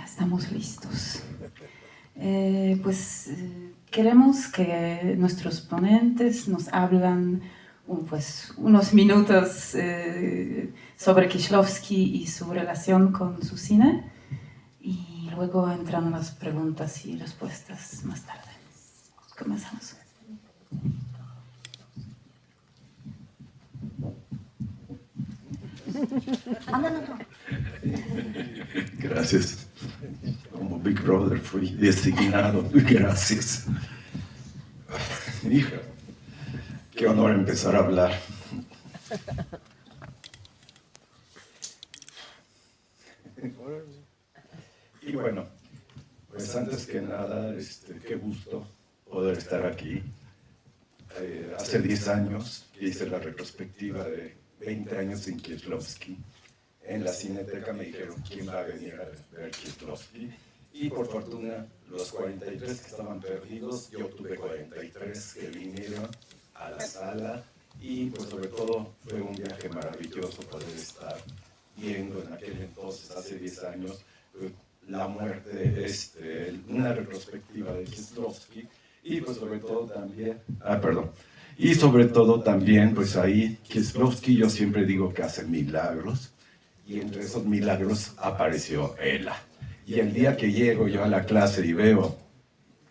Estamos listos. Queremos que nuestros ponentes nos hablan unos minutos sobre Kieślowski y su relación con su cine, y luego entran las preguntas y respuestas más tarde. Comenzamos. Gracias. Como Big Brother fui designado. Gracias. Hija, qué honor empezar a hablar. Y bueno, pues antes que nada, qué gusto poder estar aquí. Hace 10 años hice la retrospectiva de 20 años sin Kieślowski. En la Cineteca me dijeron quién va a venir a ver Kieślowski. Y por fortuna, los 43 que estaban perdidos, yo tuve 43 que vinieron a la sala. Y pues sobre todo fue un viaje maravilloso poder estar viendo en aquel entonces, hace 10 años, la muerte, una retrospectiva de Kieślowski. Y pues sobre todo también, y sobre todo también, pues ahí Kieślowski, yo siempre digo que hace milagros, y entre esos milagros apareció Ela. Y el día que llego yo a la clase y veo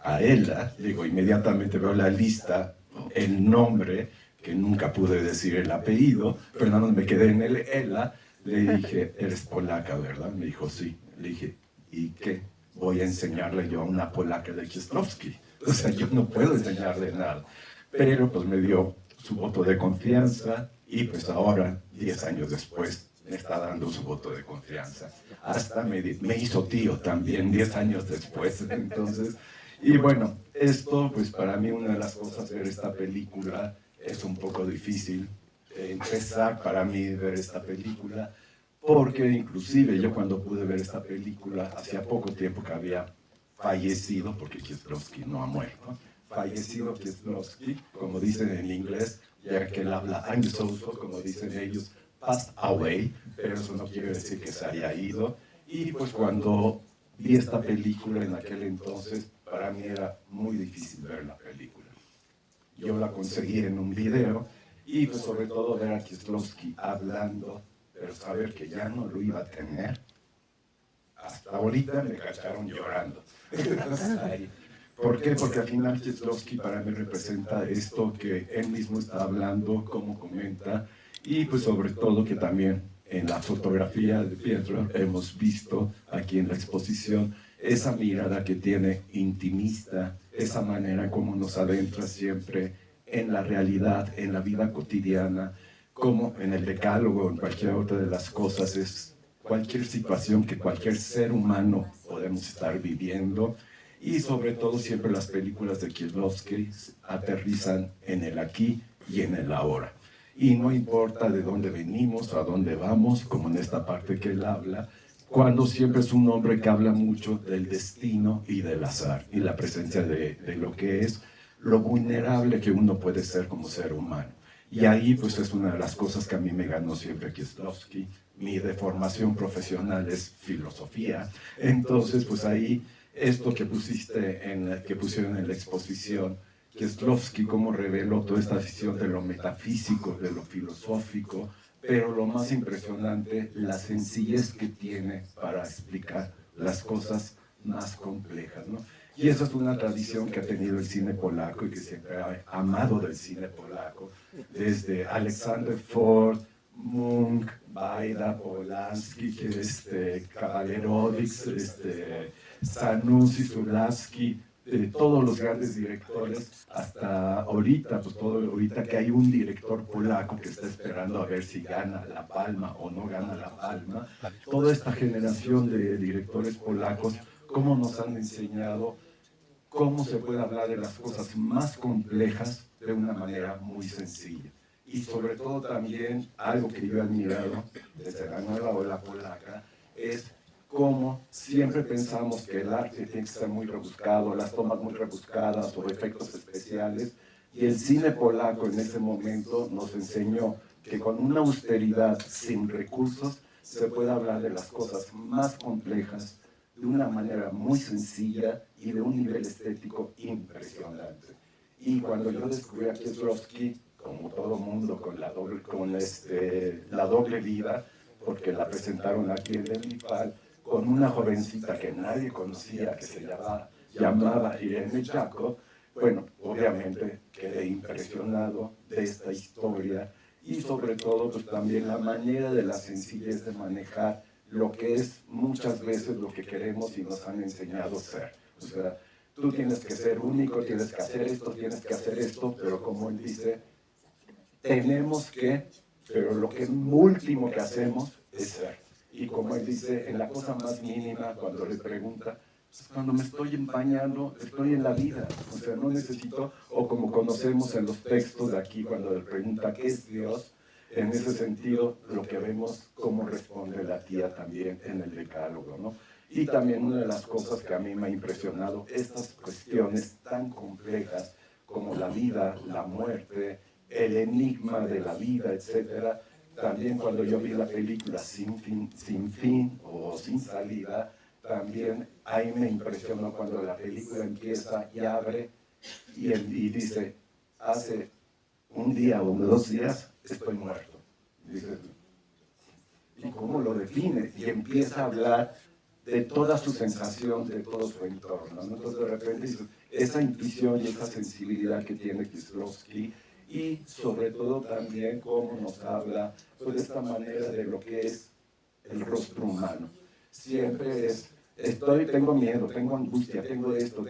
a Ela, digo, inmediatamente veo la lista, el nombre, que nunca pude decir el apellido, pero nada más me quedé en el Ela. Le dije, eres polaca, ¿verdad? Me dijo, sí. Le dije, ¿y qué? Voy a enseñarle yo a una polaca de Kieślowski. O sea, yo no puedo enseñarle nada. Pero pues me dio su voto de confianza y pues ahora, 10 años después, me está dando su voto de confianza. Hasta me hizo tío también, 10 años después. Entonces, y bueno, esto pues para mí una de las cosas de ver esta película es un poco difícil. Empezar para mí ver esta película, porque inclusive yo cuando pude ver esta película, hacía poco tiempo que había fallecido, porque Kieślowski no ha muerto, fallecido Kieślowski, como dicen en inglés, ya que él habla I'm so, como dicen ellos, passed away, pero eso no quiere decir que se haya ido. Y pues cuando vi esta película en aquel entonces, para mí era muy difícil ver la película. Yo la conseguí en un video, y pues sobre todo ver a Kieślowski hablando, pero saber que ya no lo iba a tener. Hasta ahorita me cacharon llorando. ¿Por qué? Porque al final Kieślowski para mí representa esto que él mismo está hablando, como comenta, y pues sobre todo que también en la fotografía de Pietro hemos visto aquí en la exposición esa mirada que tiene intimista, esa manera como nos adentra siempre en la realidad, en la vida cotidiana, como en el decálogo, en cualquier otra de las cosas, es cualquier situación que cualquier ser humano podemos estar viviendo. Y sobre todo siempre las películas de Kieślowski aterrizan en el aquí y en el ahora. Y no importa de dónde venimos o a dónde vamos, como en esta parte que él habla, cuando siempre es un hombre que habla mucho del destino y del azar, y la presencia de lo que es lo vulnerable que uno puede ser como ser humano. Y ahí pues es una de las cosas que a mí me ganó siempre Kieślowski. Mi deformación profesional es filosofía, entonces pues ahí esto que pusieron en la exposición, Kieślowski cómo reveló toda esta visión de lo metafísico, de lo filosófico, pero lo más impresionante, la sencillez que tiene para explicar las cosas más complejas, ¿no? Y esa es una tradición que ha tenido el cine polaco y que siempre ha amado del cine polaco, desde Alexander Ford, Munch, Baida, Polanski, Kawalerowicz, Zanussi, Zulawski, todos los grandes directores, hasta ahorita, pues ahorita que hay un director polaco que está esperando a ver si gana la Palma o no gana la Palma, toda esta generación de directores polacos, cómo nos han enseñado cómo se puede hablar de las cosas más complejas de una manera muy sencilla. Y sobre todo también, algo que yo he admirado desde la nueva ola polaca, es cómo siempre pensamos que el arte tiene que ser muy rebuscado, las tomas muy rebuscadas o efectos especiales, y el cine polaco en ese momento nos enseñó que con una austeridad sin recursos se puede hablar de las cosas más complejas de una manera muy sencilla y de un nivel estético impresionante. Y cuando yo descubrí a Kieslowski, como todo mundo, con la doble vida, porque la presentaron aquí en el IPAL, con una jovencita que nadie conocía, que se llamaba Irene Jacob, bueno, obviamente quedé impresionado de esta historia y sobre todo pues también la manera de la sencillez de manejar lo que es muchas veces lo que queremos y nos han enseñado a ser. O sea, tú tienes que ser único, tienes que hacer esto, pero como él dice, tenemos que, pero lo que último que hacemos es ser. Y como él dice, en la cosa más mínima, cuando le pregunta, pues cuando me estoy empañando, estoy en la vida. O sea, no necesito, o como conocemos en los textos de aquí, cuando le pregunta qué es Dios, en ese sentido, lo que vemos, cómo responde la tía también en el decálogo, ¿no? Y también una de las cosas que a mí me ha impresionado, estas cuestiones tan complejas como la vida, la muerte, el enigma de la vida, etcétera. También cuando yo vi la película Sin Fin o Sin Salida, también ahí me impresionó cuando la película empieza y abre y dice, hace un día o 2 días estoy muerto. Dice, ¿y cómo lo define? Y empieza a hablar de toda su sensación, de todo su entorno, ¿no? Entonces de repente esa intuición y esa sensibilidad que tiene Kieslowski, y sobre todo también cómo nos habla pues, de esta manera de lo que es el rostro humano. Siempre es, tengo miedo, tengo angustia, tengo esto,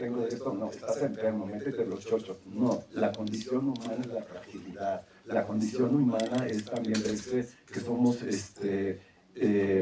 no, estás enfermo, métete los chochos. No, la condición humana es la fragilidad, la condición humana es también que somos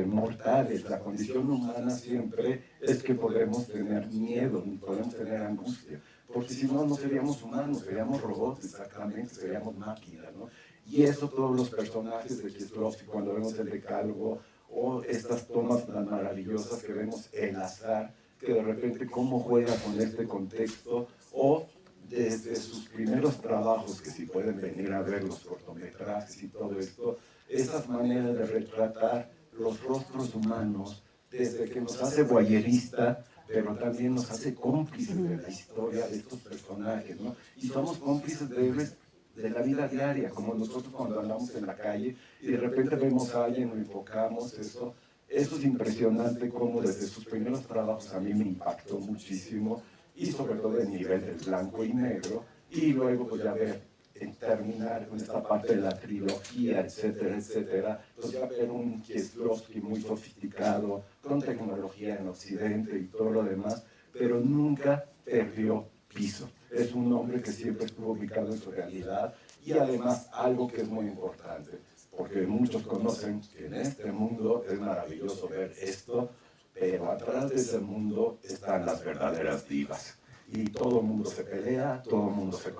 mortales, la condición humana siempre es que podemos tener miedo, podemos tener angustia, porque si no, no seríamos humanos, seríamos robots, exactamente, seríamos máquinas, ¿no? Y eso todos los personajes de Kieslowski, cuando vemos el decálogo, o estas tomas tan maravillosas que vemos el azar, que de repente cómo juega con este contexto, o desde sus primeros trabajos, que si pueden venir a ver los cortometrajes y todo esto, esas maneras de retratar los rostros humanos, desde que nos hace voyerista, pero también nos hace cómplices de la historia de estos personajes, ¿no? Y somos cómplices de la vida diaria, como nosotros cuando andamos en la calle y de repente vemos a alguien, lo enfocamos, eso es impresionante como desde sus primeros trabajos a mí me impactó muchísimo, y sobre todo el nivel del blanco y negro, y luego pues ya ver en terminar con esta parte de la trilogía, etcétera, etcétera, pues ya ver un Kieslowski muy sofisticado, con tecnología en Occidente y todo lo demás, pero nunca perdió piso. Es un hombre que siempre estuvo ubicado en su realidad, y además algo que es muy importante, porque muchos conocen que en este mundo es maravilloso ver esto, pero atrás de ese mundo están las verdaderas divas. Y todo el mundo se pelea, todo el mundo se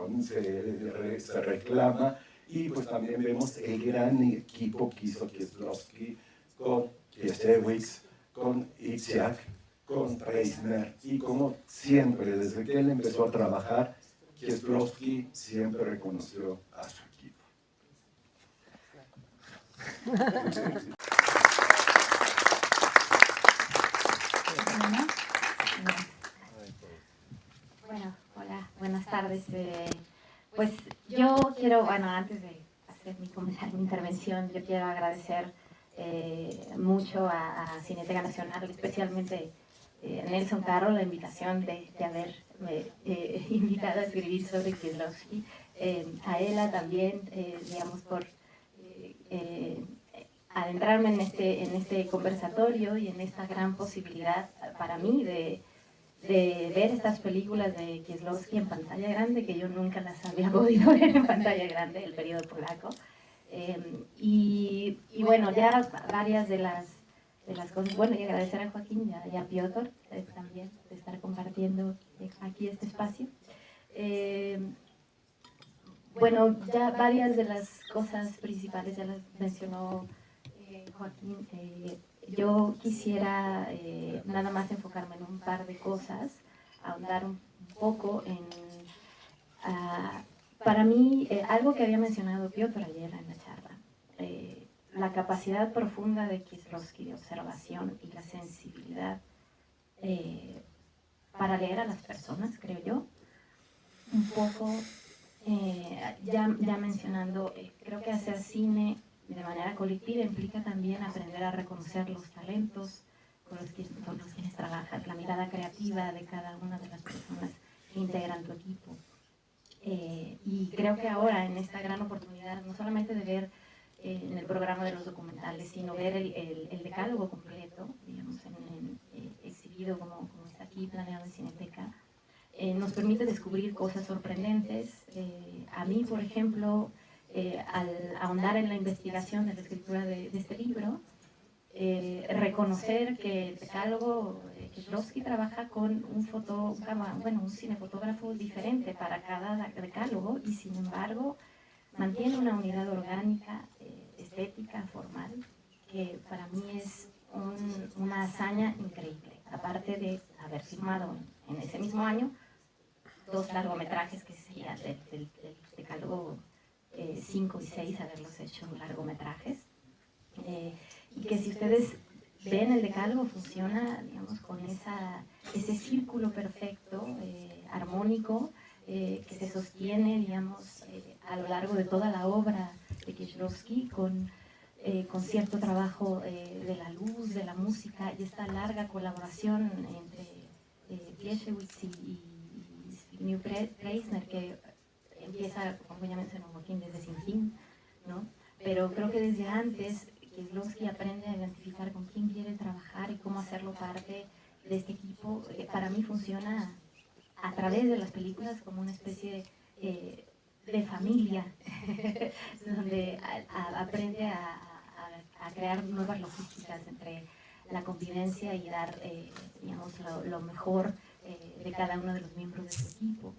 reclama, y pues también vemos el gran equipo que hizo Kieslowski con Kiesewicz, con Itzhak, con Preisner, y como siempre, desde que él empezó a trabajar, Kieslowski siempre reconoció a su equipo. Bueno, hola, buenas tardes. Pues yo quiero, bueno, antes de comenzar mi intervención, yo quiero agradecer mucho a Cineteca Nacional, especialmente a Nelson Carro, la invitación de haberme invitado a escribir sobre Kieslowski, a Ela también, digamos, por adentrarme en este conversatorio y en esta gran posibilidad para mí de ver estas películas de Kieslowski en pantalla grande, que yo nunca las había podido ver en pantalla grande, el periodo polaco. Y bueno, ya varias de las cosas, bueno, y agradecer a Joaquín y a Piotr también de estar compartiendo aquí este espacio. Bueno, ya varias de las cosas principales ya las mencionó Joaquín. Yo quisiera nada más enfocarme en un par de cosas, ahondar un poco en, para mí, algo que había mencionado Piotr ayer en la charla, la capacidad profunda de Kieslowski de observación y la sensibilidad para leer a las personas, creo yo. Un poco, ya mencionando, creo que hacer cine de manera colectiva implica también aprender a reconocer los talentos con los quienes trabajas, la mirada creativa de cada una de las personas que integran tu equipo. Y creo que ahora, en esta gran oportunidad, no solamente de ver en el programa de los documentales, sino ver el decálogo completo, digamos, exhibido como está aquí planeado en Cineteca, nos permite descubrir cosas sorprendentes. A mí, por ejemplo, al ahondar en la investigación de la escritura de este libro, reconocer que el decálogo, Kieślowski trabaja con un cinefotógrafo diferente para cada decálogo y sin embargo mantiene una unidad orgánica, estética, formal, que para mí es una hazaña increíble, aparte de haber filmado en ese mismo año 2 largometrajes que serían del decálogo 5 y 6, haberlos hecho largometrajes. Y que si ustedes ven el decálogo funciona, digamos, con ese círculo perfecto, armónico, que se sostiene, digamos, a lo largo de toda la obra de Kieślowski, con cierto trabajo de la luz, de la música, y esta larga colaboración entre Pieszewicz y Zbigniew Preisner, que empieza, como ya mencionó Joaquín, desde Sin Fin, ¿no? Pero creo que desde antes Kieślowski aprende a identificar con quién quiere trabajar y cómo hacerlo parte de este equipo. Para mí funciona a través de las películas como una especie de familia, donde aprende a crear nuevas logísticas entre la convivencia y dar, digamos, lo mejor de cada uno de los miembros de su equipo.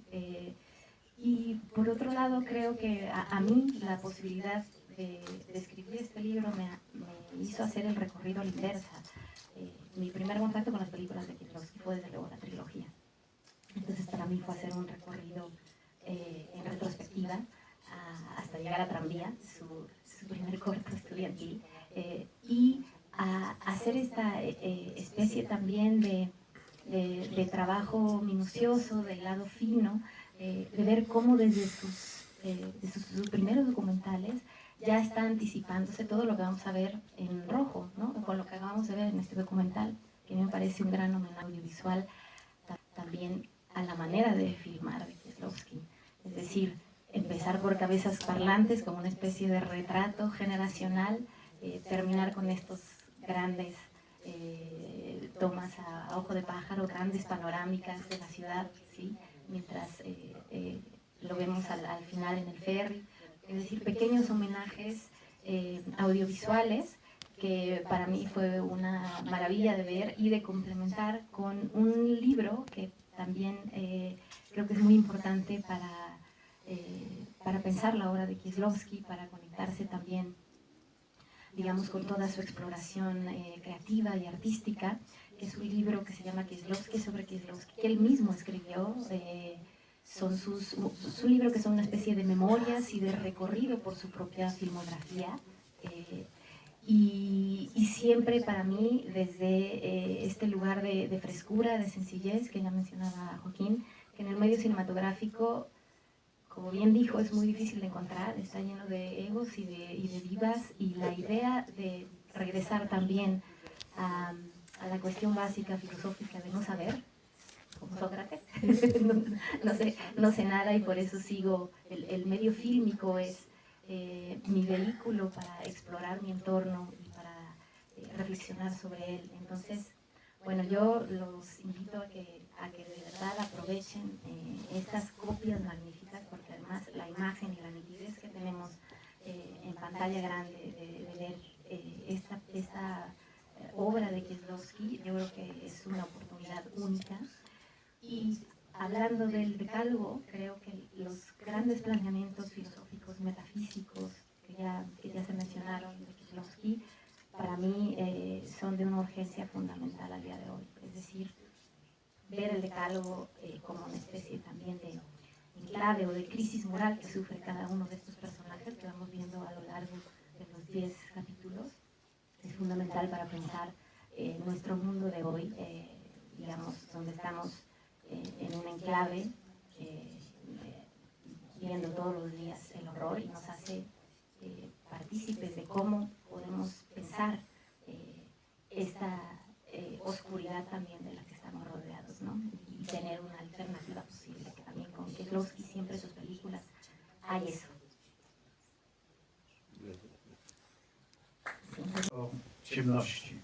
Y por otro lado, creo que a mí la posibilidad de escribir este libro me hizo hacer el recorrido a la inversa. Mi primer contacto con las películas de Kieślowski fue desde luego la trilogía. Entonces para mí fue hacer un recorrido en retrospectiva hasta llegar a Tranvía, su primer corto estudiantil, y a hacer esta especie también de trabajo minucioso, del lado fino, de ver cómo desde sus primeros documentales ya está anticipándose todo lo que vamos a ver en rojo, ¿no? Con lo que acabamos de ver en este documental, que me parece un gran homenaje audiovisual también a la manera de filmar de Kieślowski. Es decir, empezar por cabezas parlantes como una especie de retrato generacional, terminar con estos grandes tomas a ojo de pájaro, grandes panorámicas de la ciudad, ¿sí? Mientras lo vemos al final en el ferry. Es decir, pequeños homenajes audiovisuales que para mí fue una maravilla de ver y de complementar con un libro que también creo que es muy importante para pensar la obra de Kieślowski, para conectarse también, digamos, con toda su exploración creativa y artística, que es un libro que se llama Kieślowski, sobre Kieślowski, que él mismo escribió. Son su libro, que son una especie de memorias y de recorrido por su propia filmografía. Y siempre para mí, desde este lugar de frescura, de sencillez, que ya mencionaba Joaquín, que en el medio cinematográfico, como bien dijo, es muy difícil de encontrar, está lleno de egos y de divas, y la idea de regresar también a la cuestión básica filosófica de no saber, como Sócrates, no sé nada y por eso sigo, el medio fílmico es mi vehículo para explorar mi entorno y para reflexionar sobre él. Entonces, bueno, yo los invito a que de verdad aprovechen estas copias magníficas, porque además la imagen y la nitidez que tenemos en pantalla grande de ver esta obra de Kieślowski, yo creo que es una oportunidad única. Y hablando del decálogo, creo que los grandes planteamientos filosóficos, metafísicos, que ya se mencionaron de Kieślowski, para mí son de una urgencia fundamental al día de hoy. Es decir, ver el decálogo como una especie también de enclave o de crisis moral que sufre cada uno de estos personajes que vamos viendo a lo largo de los 10 capítulos, es fundamental para pensar nuestro mundo de hoy. digamos, donde estamos en un enclave, viendo todos los días el horror y nos hace partícipes de cómo podemos pensar esta oscuridad también de la que estamos rodeados, ¿no? Y tener una alternativa posible, que también con Kieślowski siempre en sus películas hay eso. O ciemności.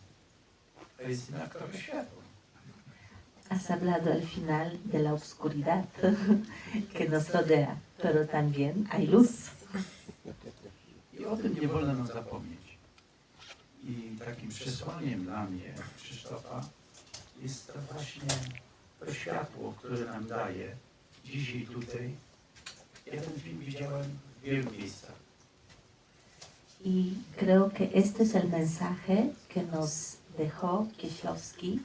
To jest jednak trochę światło. Has hablado al final de la oscuridad que nos rodea, pero también hay luz. I o tym nie wolno nam zapomnieć. I takim przesłaniem dla mnie, Krzysztofa, jest to właśnie to światło, które nam daje dzisiaj i tutaj. Ja ten film widziałem w wielu miejscach. Y creo que este es el mensaje que nos dejó Kieślowski,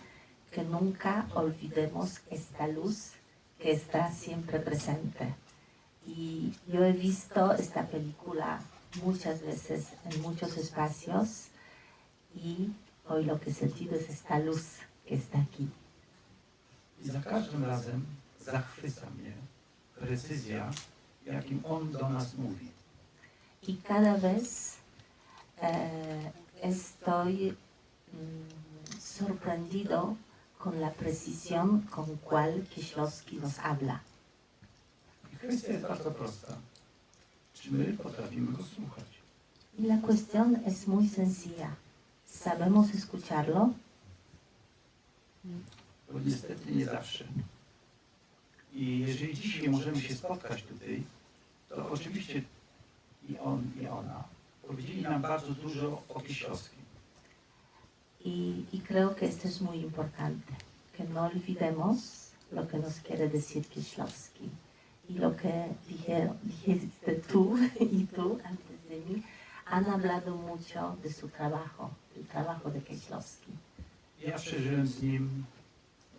que nunca olvidemos esta luz que está siempre presente. Y yo he visto esta película muchas veces en muchos espacios y hoy lo que he sentido es esta luz que está aquí. I za każdym razem zachwyca mnie precyzja, jakim on do nas mówi. Y cada vez estoy sorprendido con la precisión con cual Kieślowski nos habla. I kwestia jest bardzo prosta. Czy my potrafimy go słuchać? Y la cuestión es muy sencilla. ¿Sabemos escucharlo? Bo niestety nie zawsze. I jeżeli dzisiaj możemy się spotkać tutaj, to oczywiście i on, i ona powiedzieli nam bardzo dużo o Kieślowskim. Y creo que esto es muy importante, que no olvidemos lo que nos quiere decir Kieślowski. Y lo que dijiste tú y tú antes de mí, han hablado mucho de su trabajo, del trabajo de Kieślowski. Ja przeżyłem z nim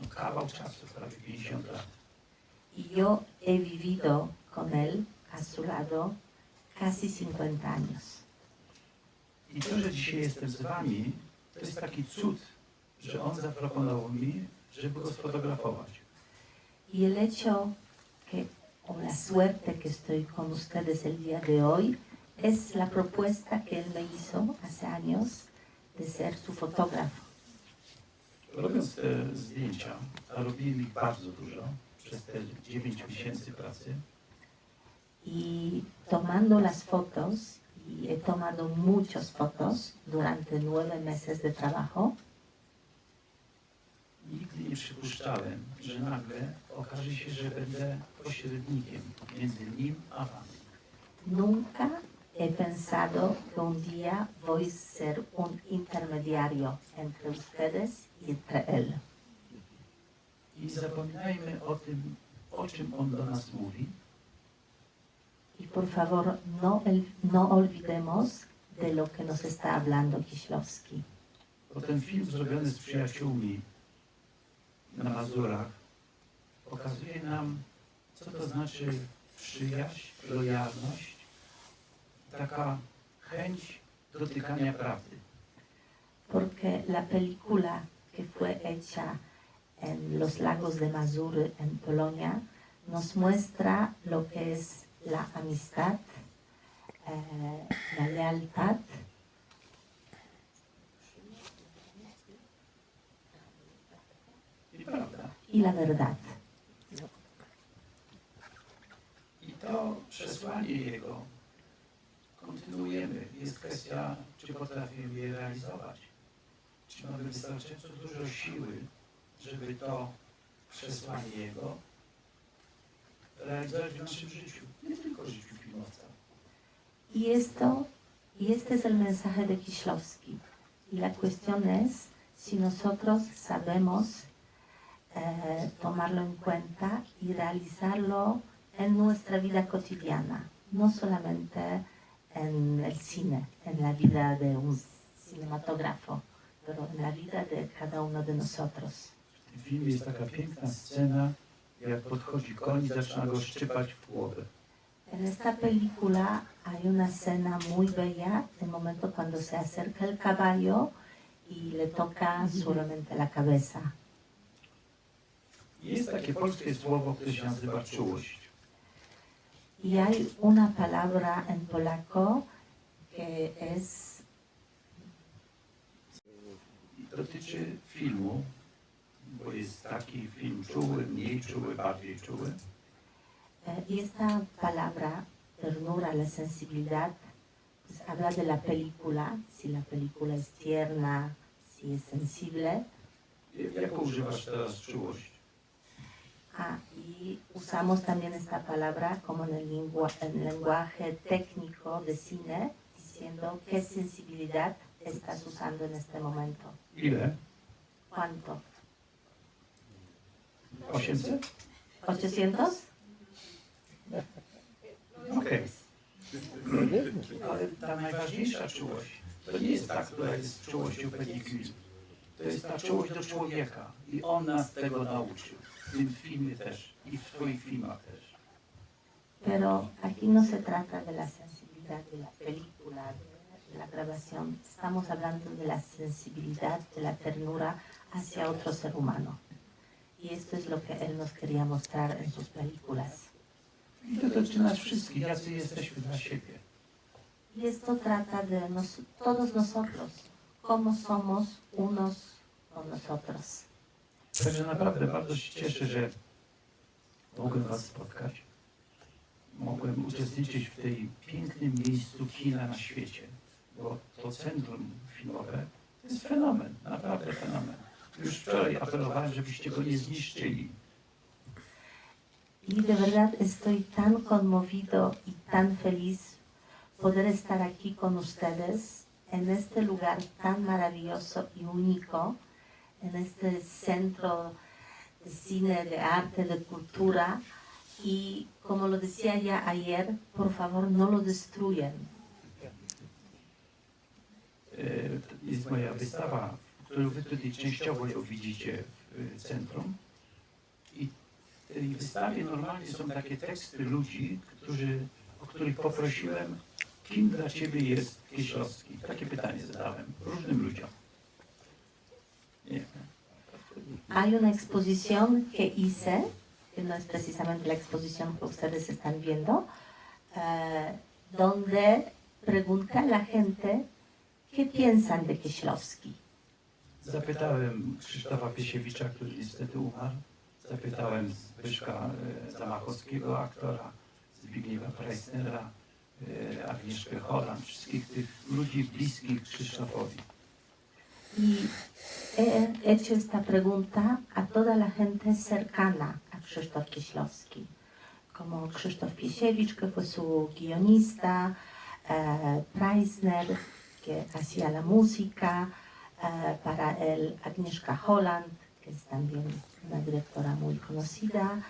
kawał czasu, prawie 50 lat. Y yo he vivido con él a su lado casi 50 años. I to, że dzisiaj jestem z wami, to jest taki cud, że on zaproponował mi, żeby go sfotografować. Y el hecho que, o la suerte que estoy con ustedes el día de hoy, es la propuesta que él me hizo hace años de ser su fotógrafo. Robiąc te zdjęcia, a robiłem ich bardzo dużo, przez te 9 miesięcy pracy, Y tomando las fotos, y he tomado muchas fotos durante 9 meses de trabajo, nigdy nie przypuszczałem, że nagle okaże się, że będę pośrednikiem między nim a wami. nunca he pensado que un día voy a ser un intermediario entre ustedes y entre él. I zapominajmy o tym, o czym on do nas mówi, Y por favor, no olvidemos de lo que nos está hablando Kieślowski. bo ten film zrobiony z przyjaciółmi na Mazurach pokazuje nam, co to znaczy przyjaźń, lojalność, taka chęć dotykania prawdy. Porque la película que fue hecha en los lagos de Mazury, en Polonia, nos muestra lo que es la amistad, la lealtad I prawda. y la verdad. I to przesłanie jego kontynuujemy. Jest kwestia, czy potrafimy je realizować. Czy mamy wystarczająco dużo siły, żeby to przesłanie jego realizować w naszym życiu. Nie tylko w życiu filmowca. Y este es el mensaje de Kieślowski. Y la cuestión es si nosotros sabemos tomarlo en cuenta y realizarlo en nuestra vida cotidiana, no solamente en el cine, en la vida de un cinematógrafo, pero en la vida de cada uno de nosotros. W tym filmie jest taka piękna scena, jak podchodzi koń i zaczyna go szczypać w głowę. En esta película hay una escena muy bella, el momento cuando se acerca el caballo y le toca suavemente la cabeza. Jest takie polskie słowo, które się nazywa czułość. Y hay una palabra en polaco que es, Dotyczy filmu, bo jest taki film czuły, mniej czuły, bardziej czuły. y esta palabra, ternura, la sensibilidad, pues habla de la película, si la película es tierna, si es sensible. Jaką używasz teraz czułość? Y usamos también esta palabra como en el lenguaje técnico de cine, diciendo qué sensibilidad estás usando en este momento. Ile? ¿Cuánto? 800? ¿800? Okej. Ale ta najważniejsza czułość, to nie jest ta, która jest czułością pedicure. To jest ta czułość do człowieka. I on nas tego nauczył. W tym filmie też. I w swoich filmach też. Pero aquí no se trata de la sensibilidad de la película, de la grabación. Estamos hablando de la sensibilidad, de la ternura hacia otro ser humano. Y esto es lo que él nos quería mostrar en sus películas. I to dotyczy nas wszystkich, jacy jesteśmy dla siebie. Y esto trata de todos nosotros, cómo somos unos con nosotros. Także naprawdę bardzo się cieszę, że mogłem Was spotkać. Mogłem uczestniczyć w tej pięknym miejscu kina na świecie. Bo to centrum filmowe to jest fenomen, naprawdę fenomen. Już wczoraj apelowałem, żebyście go nie zniszczyli. Y de verdad estoy tan conmovido y tan feliz poder estar aquí con ustedes en este lugar tan maravilloso y único, en este centro de cine, de arte, de cultura. Y como lo decía ya ayer, por favor no lo destruyan. Jest moja wystawa, którą Wy tutaj częściowo ją widzicie w centrum. I w tej wystawie normalnie są takie teksty ludzi, o których poprosiłem, kim dla Ciebie jest Kieślowski. Takie pytanie zadałem różnym ludziom. Nie. Hay una exposición que hice, que no es precisamente la exposición que ustedes están viendo, donde pregunté a la gente qué piensan de Kieślowski. Zapytałem Krzysztofa Piesiewicza, który niestety umarł. Zapytałem Zbyszka Zamachowskiego, aktora, Zbigniewa Preissnera, Agnieszkę Holland, wszystkich tych ludzi bliskich Krzysztofowi. Y he hecho esta pregunta a toda la gente cercana a Krzysztof Kieślowski, como Krzysztof Piesiewicz, que fue su guionista, Preissner, que hacía la música, para él Agnieszka Holland, que es también una directora muy conocida,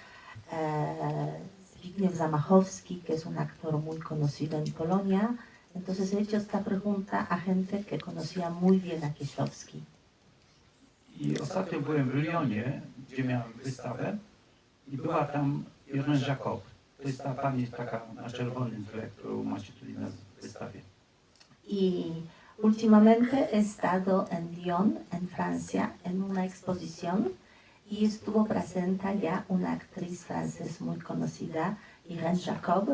Zbigniew Zamachowski, que es un actor muy conocido en Polonia. Entonces he hecho esta pregunta a gente que conocía muy bien a Kieślowski. I ostatnio byłem w Lyonie, gdzie miałem wystawę i była tam Irene Jacob. To jest ta pani taka na czerwonym tle, którą macie tutaj na wystawie. Y últimamente he estado en Lyon, en Francia, en una exposición y estuvo presente ya una actriz francesa muy conocida, Irene Jacob.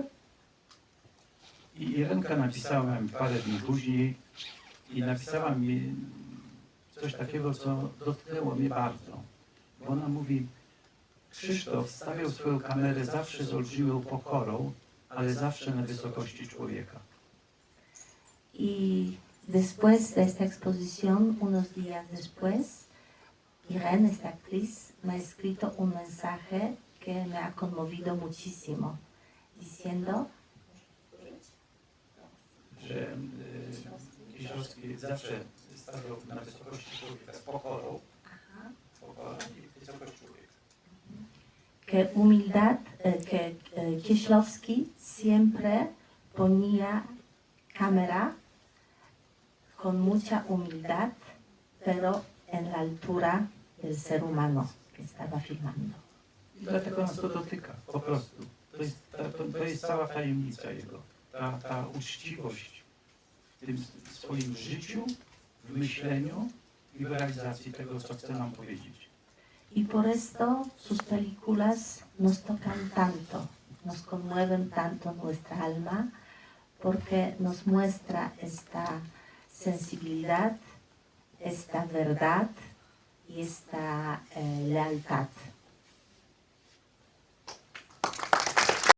I Irenka napisała mi parę dni później i napisała mi coś takiego, co dotknęło mnie bardzo. Bo ona mówi, Krzysztof stawiał swoją kamerę zawsze z olbrzymią pokorą, ale zawsze na wysokości człowieka. Y después de esta exposición, unos días después, Irene, esta actriz, me ha escrito un mensaje que me ha conmovido muchísimo, diciendo Że Kieślowski zawsze stawiał na wysokości człowieka z pokorą, pokora i wysokość człowieka. que humildad, que Kieślowski siempre ponía cámara con mucha humildad, pero en la altura del ser humano que estaba filmando. I dlatego nas to dotyka, po prostu. To jest cała tajemnica jego. Ta uczciwość w tym swoim życiu, w myśleniu i w realizacji tego, co chce nam powiedzieć. Y por esto sus películas nos tocan tanto, nos conmueven tanto nuestra alma, porque nos muestra esta sensibilidad, esta verdad y esta lealtad